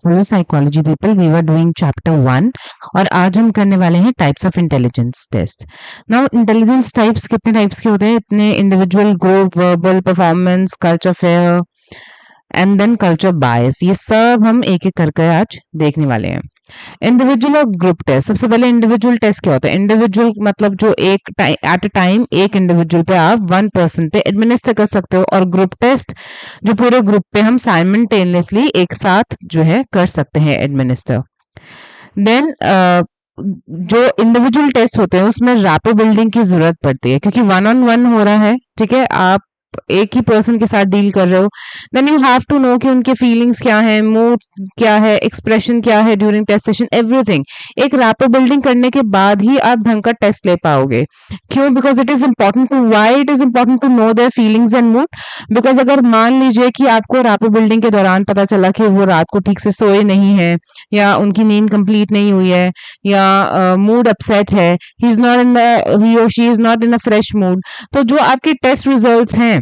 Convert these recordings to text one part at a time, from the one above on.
Hello psychology people, we were doing chapter 1 और आज हम करने वाले हैं types of intelligence test. Now intelligence types कितने टाइप्स के होते हैं? इतने individual, group, verbal, performance, culture fair and then culture bias. ये सब हम एक एक करके आज देखने वाले हैं। इंडिविजुअल और ग्रुप टेस्ट। सबसे पहले इंडिविजुअल टेस्ट क्या होता है? इंडिविजुअल मतलब जो एक एट अ टाइम एक इंडिविजुअल पे आप वन पर्सन पे एडमिनिस्टर कर सकते हो, और ग्रुप टेस्ट जो पूरे ग्रुप पे हम साइमल्टेनियसली एक साथ जो है कर सकते हैं एडमिनिस्टर। देन जो इंडिविजुअल टेस्ट होते हैं उसमें रैपो बिल्डिंग की जरूरत पड़ती है, क्योंकि वन ऑन वन हो रहा है, ठीक है, आप एक ही पर्सन के साथ डील कर रहे हो। Then you have to know कि उनके फीलिंग्स क्या है, मूड क्या है, एक्सप्रेशन क्या है ड्यूरिंग टेस्ट सेशन, एवरीथिंग। एक रैपो बिल्डिंग करने के बाद ही आप ढंग का टेस्ट ले पाओगे। क्यों? Because it is important to, why it is important to know their feelings and mood. Because अगर मान लीजिए कि आपको रैपो बिल्डिंग के दौरान पता चला कि वो रात को ठीक से सोए नहीं है, या उनकी नींद कंप्लीट नहीं हुई है, या मूड अपसेट है, ही और she is not in a fresh mood, तो जो आपके टेस्ट रिजल्ट्स हैं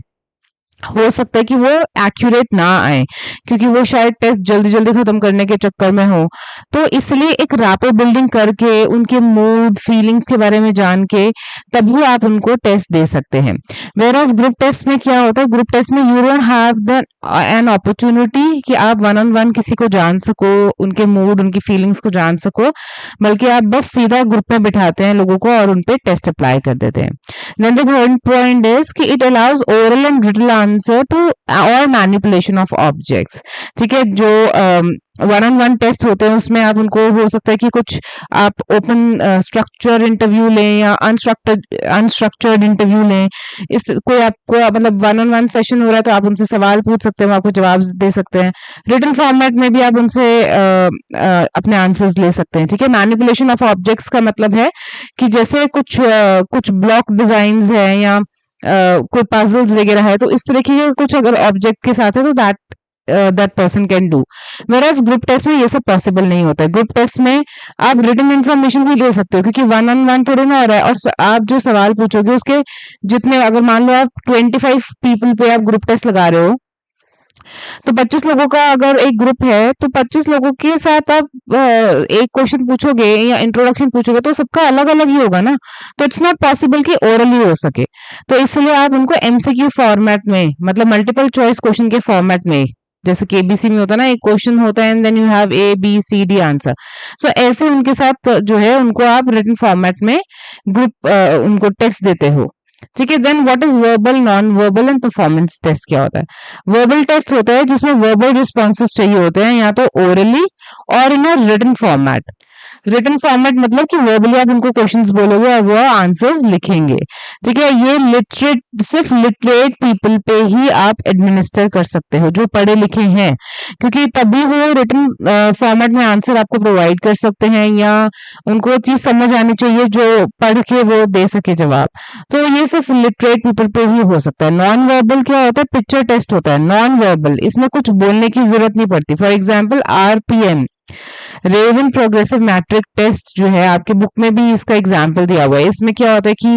हो सकता है कि वो एक्यूरेट ना आए, क्योंकि वो शायद टेस्ट जल्दी जल्दी खत्म करने के चक्कर में हो। तो इसलिए एक रैपो बिल्डिंग करके उनके मूड फीलिंग्स के बारे में जान के तभी आप उनको टेस्ट दे सकते हैं। वेयरएज ग्रुप टेस्ट में क्या होता है? ग्रुप टेस्ट में you don't have the an opportunity कि आप वन ऑन वन किसी को जान सको, उनके मूड उनकी फीलिंग्स को जान सको, बल्कि आप बस सीधा ग्रुप में बिठाते हैं लोगों को और उन पे टेस्ट अप्लाई कर देते हैं। Then the third point is कि it allows oral and written answer to or manipulation of objects। ठीक है, जो वन ऑन वन टेस्ट होते हैं उसमें आप उनको, हो सकता है कि कुछ आप ओपन स्ट्रक्चर इंटरव्यू लें या अनस्ट्रक्चर्ड इंटरव्यू लें। इस कोई आपको मतलब वन ऑन वन सेशन हो रहा है तो आप उनसे सवाल पूछ सकते हैं, वो आपको जवाब दे सकते हैं। रिटन फॉर्मेट में भी आप उनसे अपने आंसर्स ले सकते हैं। ठीक है, मैनिपुलेशन ऑफ ऑब्जेक्ट्स का मतलब है कि जैसे कुछ ब्लॉक डिजाइन्स है या कोई पजल्स वगैरह है, तो इस तरीके के कुछ अगर ऑब्जेक्ट के साथ है तो that person can do. Whereas group test में ये सब पॉसिबल नहीं होता है। ग्रुप टेस्ट में आप रिटन इन्फॉर्मेशन भी ले सकते हो, क्योंकि वन ऑन वन थोड़ी ना हो रहा है, और आप जो सवाल पूछोगे उसके जितने, अगर मान लो आप 25 पीपल पे आप ग्रुप टेस्ट लगा रहे हो, तो 25 लोगों का अगर एक ग्रुप है तो 25 लोगों के साथ आप एक क्वेश्चन पूछोगे या इंट्रोडक्शन पूछोगे तो सबका अलग अलग ही होगा ना। तो इट्स नॉट पॉसिबल कि ओरली हो सके, तो इसलिए आप उनको एमसीक्यू फॉर्मेट में, मतलब मल्टीपल चॉइस क्वेश्चन के फॉर्मेट में, जैसे केबीसी में होता है ना, एक क्वेश्चन होता है and then you have A B C D answer, so ऐसे उनके साथ जो है उनको आप रिटन फॉर्मेट में ग्रुप उनको टेस्ट देते हो। ठीक है, then what is verbal, non verbal and performance test क्या होता है? वर्बल टेस्ट होता है जिसमें वर्बल रिस्पॉन्सेस चाहिए होते हैं, या तो ओरली और in a written format. Written format मतलब कि वर्बली आप उनको क्वेश्चंस बोलोगे और वो आंसर्स लिखेंगे। ठीक है, ये सिर्फ लिटरेट पीपल पे ही आप एडमिनिस्टर कर सकते हो, जो पढ़े लिखे हैं, क्योंकि तभी वो रिटन फॉर्मेट में आंसर आपको प्रोवाइड कर सकते हैं, या उनको चीज समझ आनी चाहिए जो पढ़ के वो दे सके जवाब। तो ये सिर्फ लिटरेट पीपल पे ही हो सकता है। नॉन वर्बल क्या होता है? पिक्चर टेस्ट होता है नॉन वर्बल, इसमें कुछ बोलने की जरूरत नहीं पड़ती। For example RPM, Raven progressive matrix test जो है, आपके बुक में भी इसका एग्जाम्पल दिया हुआ है। इसमें क्या होता है कि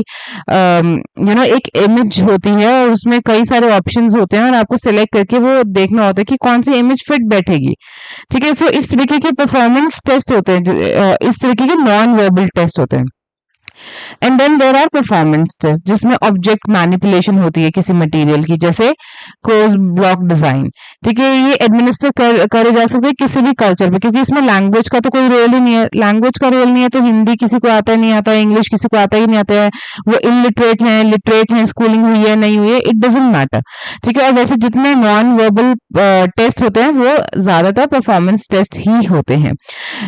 एक इमेज होती है और उसमें कई सारे ऑप्शंस होते हैं और आपको सिलेक्ट करके वो देखना होता है कि कौन सी इमेज फिट बैठेगी। ठीक है, सो इस तरीके के परफॉर्मेंस टेस्ट होते हैं, इस तरीके के नॉन वर्बल टेस्ट होते हैं। And then there are performance test, जिसमें ऑब्जेक्ट मैनिपुलेशन होती है किसी मटेरियल की, जैसे क्लोज ब्लॉक डिजाइन। ठीक है, ये एडमिनिस्टर करे जा सकते हैं किसी भी कल्चर पे, क्योंकि इसमें लैंग्वेज का तो कोई रोल ही नहीं है। लैंग्वेज का रोल नहीं है तो हिंदी किसी को आता ही नहीं आता है, इंग्लिश किसी को आता ही नहीं आता है, वो इलिटरेट है, लिटरेट है, स्कूलिंग हुई है नहीं हुई है, इट डजेंट मैटर। ठीक है, और वैसे जितने नॉन वर्बल टेस्ट होते हैं वो ज्यादातर परफॉर्मेंस टेस्ट ही होते हैं।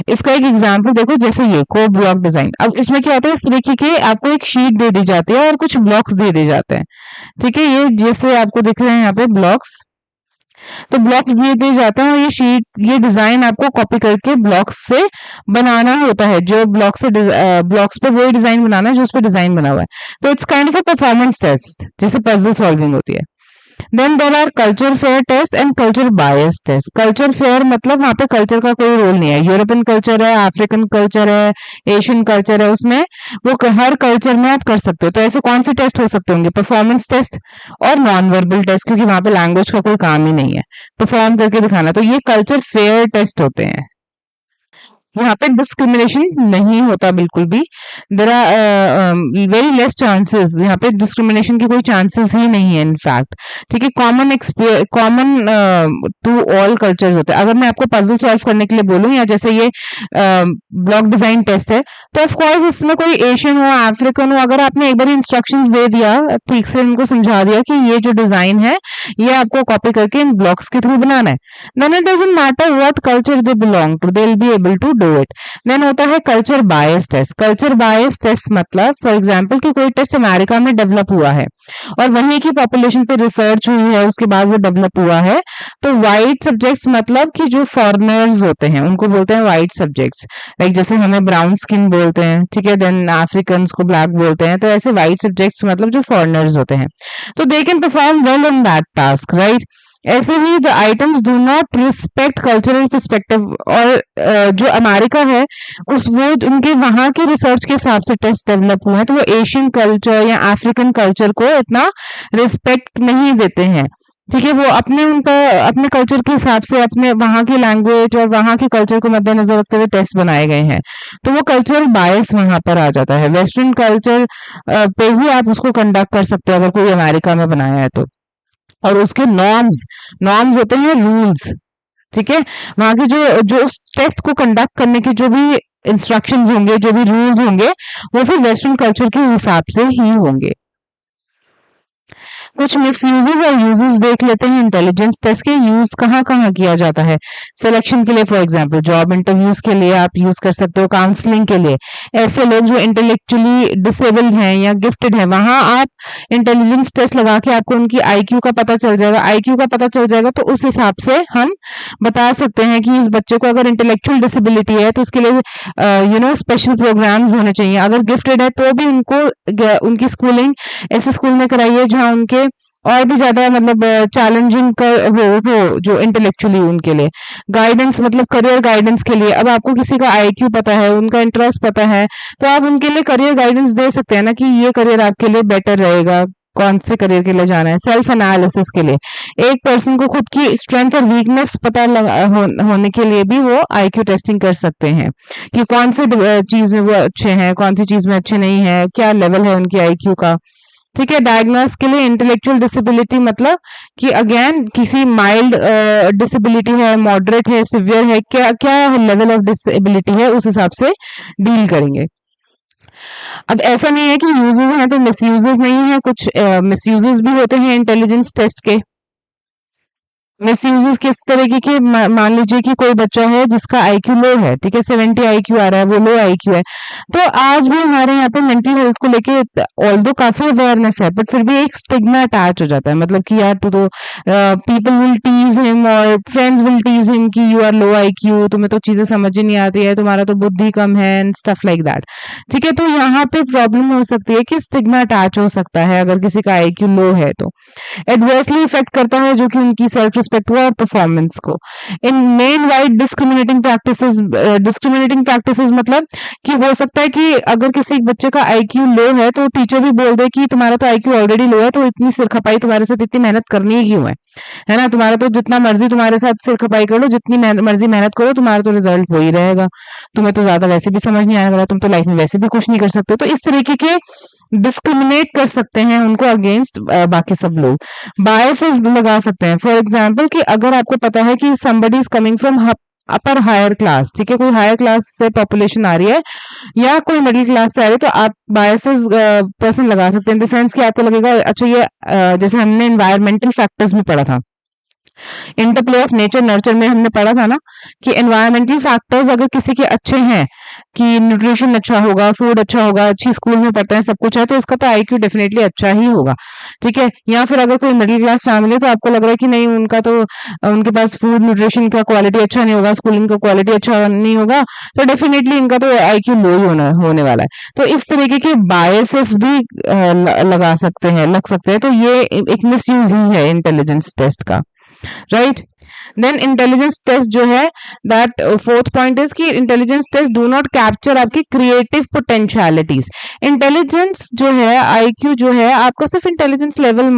इसका एक एग्जाम्पल देखो, जैसे ये को ब्लॉक डिजाइन। अब इसमें क्या होता है, इस तरीके के आपको एक शीट दे दी जाती है और कुछ ब्लॉक्स दे दिए जाते हैं। ठीक है, ये जैसे आपको दिख रहे हैं यहाँ पे ब्लॉक्स, तो ब्लॉक्स दिए जाते हैं और ये शीट, ये डिजाइन आपको कॉपी करके ब्लॉक्स से बनाना होता है। जो ब्लॉक्स पे वही डिजाइन बनाना है जो उस पर डिजाइन बना हुआ है। तो it's kind of a performance test, जैसे पजल सॉल्विंग होती है। Then there are culture fair test and culture bias test. Culture fair मतलब वहां पे कल्चर का कोई रोल नहीं है, यूरोपियन कल्चर है, अफ्रीकन कल्चर है, एशियन कल्चर है, उसमें वो हर कल्चर में आप कर सकते हो। तो ऐसे कौन से टेस्ट हो सकते होंगे? परफॉर्मेंस टेस्ट और नॉन वर्बल टेस्ट, क्योंकि वहां पे लैंग्वेज का कोई काम ही नहीं है, परफॉर्म करके दिखाना। तो ये कल्चर फेयर टेस्ट होते हैं। यहाँ पे डिस्क्रिमिनेशन नहीं होता बिल्कुल भी। There are very less chances, यहाँ पे डिस्क्रिमिनेशन की कोई चांसेस ही नहीं है इनफैक्ट। ठीक है, कॉमन टू ऑल कल्चर्स होते हैं। अगर मैं आपको पजल सॉल्व करने के लिए बोलूँ, या जैसे ये ब्लॉक डिजाइन टेस्ट है, तो ऑफ कोर्स इसमें कोई एशियन हो, अफ्रीकन हो, अगर आपने एक बार इंस्ट्रक्शंस दे दिया, ठीक से उनको समझा दिया कि ये जो डिजाइन है ये आपको कॉपी करके इन ब्लॉक्स के थ्रू बनाना है, then it doesn't matter what culture they belong to, they will be able to do it. Then होता है culture bias test. Culture bias test मतलब फॉर एग्जांपल कि कोई टेस्ट अमेरिका में डेवलप हुआ है और वहीं की पॉपुलेशन पे रिसर्च हुई है, उसके बाद वो डेवलप हुआ है, तो वाइट सब्जेक्ट्स मतलब कि जो फॉरेनर्स होते हैं उनको बोलते हैं वाइट सब्जेक्ट्स। लाइक जैसे हमें ब्राउन स्किन बोलते हैं, ठीक है, देन अफ्रीकन को ब्लैक बोलते हैं, तो ऐसे वाइट सब्जेक्ट्स मतलब जो फॉरेनर्स होते हैं, तो they can perform well in that task, right. ऐसे ही the items do not respect cultural perspective, और जो अमेरिका है उस वो उनके वहां के रिसर्च के हिसाब से टेस्ट डेवलप हुए हैं, तो वो एशियन कल्चर या अफ्रीकन कल्चर को इतना रिस्पेक्ट नहीं देते हैं। ठीक है, वो अपने कल्चर के हिसाब से अपने वहां की लैंग्वेज और वहां के कल्चर को मद्देनजर रखते हुए टेस्ट बनाए गए हैं, तो वो कल्चरल बायस वहां पर आ जाता है। वेस्टर्न कल्चर पे ही आप उसको कंडक्ट कर सकते हो अगर कोई अमेरिका में बनाया है तो। और उसके नॉर्म्स नॉर्म्स होते हैं रूल्स, ठीक है, वहां के जो जो उस टेस्ट को कंडक्ट करने के जो भी इंस्ट्रक्शंस होंगे, जो भी रूल्स होंगे, वो फिर वेस्टर्न कल्चर के हिसाब से ही होंगे। कुछ मिसयूजेस और यूजेस देख लेते हैं इंटेलिजेंस टेस्ट के। यूज कहाँ कहाँ किया जाता है? सिलेक्शन के लिए, फॉर एग्जांपल जॉब इंटरव्यूज के लिए आप यूज कर सकते हो, काउंसलिंग के लिए, ऐसे लोग जो इंटेलेक्चुअली डिसेबल्ड हैं या गिफ्टेड हैं, वहां आप इंटेलिजेंस टेस्ट लगा के आपको उनकी आईक्यू का पता चल जाएगा। आईक्यू का पता चल जाएगा तो उस हिसाब से हम बता सकते हैं कि इस बच्चे को अगर इंटेलेक्चुअल डिसेबिलिटी है तो उसके लिए स्पेशल प्रोग्राम्स होने चाहिए। अगर गिफ्टेड है तो भी उनको उनकी स्कूलिंग ऐसे स्कूल में कराइए जहाँ उनके और भी ज्यादा मतलब चैलेंजिंग कर हो जो इंटेलेक्चुअली उनके लिए। गाइडेंस मतलब करियर गाइडेंस के लिए, अब आपको किसी का आईक्यू पता है, उनका इंटरेस्ट पता है, तो आप उनके लिए करियर गाइडेंस दे सकते हैं ना, कि ये करियर आपके लिए बेटर रहेगा, कौन से करियर के लिए जाना है। सेल्फ एनालिसिस के लिए, एक पर्सन को खुद की स्ट्रेंथ और वीकनेस पता होने के लिए भी वो आईक्यू टेस्टिंग कर सकते हैं कि कौन से चीज में वो अच्छे हैं, कौन सी चीज में अच्छे नहीं है, क्या लेवल है उनकी आईक्यू का। ठीक है, डायग्नोस के लिए इंटेलेक्चुअल डिसेबिलिटी मतलब कि अगेन किसी माइल्ड डिसेबिलिटी है, मॉडरेट है, सिवियर है, क्या क्या लेवल ऑफ डिसेबिलिटी है, उस हिसाब से डील करेंगे। अब ऐसा नहीं है कि यूजेस हैं तो मिसयूजेस नहीं है, कुछ मिसयूजेस भी होते हैं इंटेलिजेंस टेस्ट के। मिसयूजेस किस तरीके के? मान लीजिए कि कोई बच्चा है जिसका आईक्यू लो है, ठीक है, 70 आईक्यू आ रहा है, वो लो आईक्यू है, तो आज भी हमारे यहाँ पे मेंटल हेल्थ को लेके ऑल्दो काफी अवेयरनेस है, बट फिर भी एक स्टिग्मा अटैच हो जाता है, मतलब कि यार तू तो पीपल विल टीज हिम और फ्रेंड्स विल टीज हिम कि यू आर लो आईक्यू, तुम्हें तो चीजें समझ ही नहीं आती है, तुम्हारा तो बुद्धि कम है एंड स्टफ लाइक दैट। ठीक है, तो यहाँ पे प्रॉब्लम हो सकती है कि स्टिग्मा अटैच हो सकता है अगर किसी का आईक्यू लो है तो। एडवर्सली इफेक्ट करता है जो कि उनकी सेल्फ रिस्पेक्ट और परफॉर्मेंस को। इन मेन वाइड डिस्क्रिमिनेटिंग प्रैक्टिसेस मतलब कि हो सकता है कि अगर किसी बच्चे का आईक्यू लो है तो टीचर भी बोल दे कि तुम्हारा तो आईक्यू ऑलरेडी लो है, तो इतनी सिर खपाई तुम्हारे साथ इतनी मेहनत करनी ही क्यों है ना, तुम्हारा तो जितना मर्जी तुम्हारे साथ सिर खपाई कर लो, जितनी मर्जी मेहनत करो, तुम्हारा तो रिजल्ट हो ही रहेगा, तुम्हें तो ज्यादा वैसे भी समझ नहीं आने वाला, तुम तो लाइफ में वैसे भी कुछ नहीं कर सकते। तो इस तरीके के डिस्क्रिमिनेट कर सकते हैं उनको अगेंस्ट बाकी सब लोग। बायसेस लगा सकते हैं, फॉर एग्जाम्पल कि अगर आपको पता है कि somebody is coming from upper higher class, ठीक है, कोई हायर क्लास से पॉपुलेशन आ रही है या कोई मिडिल क्लास से आ रही है, तो आप बायसेस पर्सन लगा सकते हैं इन द सेंस कि आपको लगेगा अच्छा ये जैसे हमने एनवायरमेंटल फैक्टर्स में पढ़ा था इंटरप्ले ऑफ नेचर नर्चर में हमने पढ़ा था ना कि एनवायरमेंटल फैक्टर्स अगर किसी के अच्छे हैं कि न्यूट्रिशन अच्छा होगा, फूड अच्छा होगा, अच्छी स्कूल में पढ़ते हैं, सब कुछ है, तो इसका तो आईक्यू डेफिनेटली अच्छा ही होगा। ठीक है, या फिर अगर कोई मिडिल क्लास फैमिली है तो आपको लग रहा है कि नहीं उनका तो उनके पास फूड न्यूट्रिशन का क्वालिटी अच्छा नहीं होगा, स्कूलिंग का क्वालिटी अच्छा नहीं होगा, तो डेफिनेटली इनका तो आईक्यू लो ही होने वाला है। तो इस तरीके के बायसेस भी लगा सकते हैं, लग सकते हैं, तो ये एक मिसयूज ही है इंटेलिजेंस टेस्ट का, राइट। देन इंटेलिजेंस टेस्ट जो है, दैट फोर्थ पॉइंट इज कि intelligence test do not capture आपकी क्रिएटिव पोटेंशियलिटीज। इंटेलिजेंस जो है, आईक्यू जो है, आपका सिर्फ इंटेलिजेंस लेवल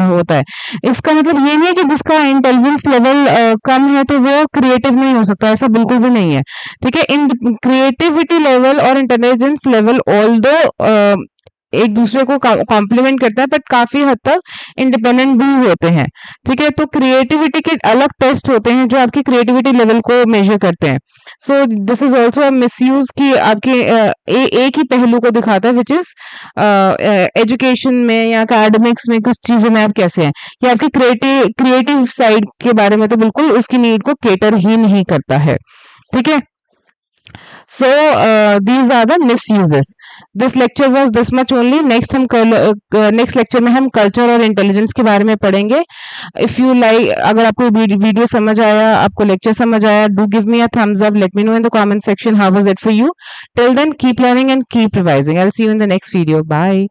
होता है। इसका मतलब ये नहीं है कि जिसका इंटेलिजेंस लेवल कम है तो वो क्रिएटिव नहीं हो सकता, ऐसा बिल्कुल भी नहीं है। ठीक है, इन क्रिएटिविटी लेवल और इंटेलिजेंस लेवल ऑल्दो एक दूसरे को कॉम्प्लीमेंट करता है, बट काफी हद तक इंडिपेंडेंट भी होते हैं। ठीक है, तो क्रिएटिविटी के अलग टेस्ट होते हैं जो आपकी क्रिएटिविटी लेवल को मेजर करते हैं। So this is also a misuse कि आपके एक ही पहलू को दिखाता है, विच इज एजुकेशन में या एकेडमिक्स में कुछ चीजों में आप कैसे हैं, या आपकी क्रिएटिव साइड के बारे में तो बिल्कुल उसकी नीड को केटर ही नहीं करता है। ठीक है, so these are the misuses. This lecture was this much only. Next हम next lecture में हम culture और intelligence के बारे में पढ़ेंगे. If you like, अगर आपको वीडियो समझ आया, आपको lecture समझ आया, do give me a thumbs up. Let me know in the comment section how was it for you. Till then, keep learning and keep revising. I'll see you in the next video. Bye.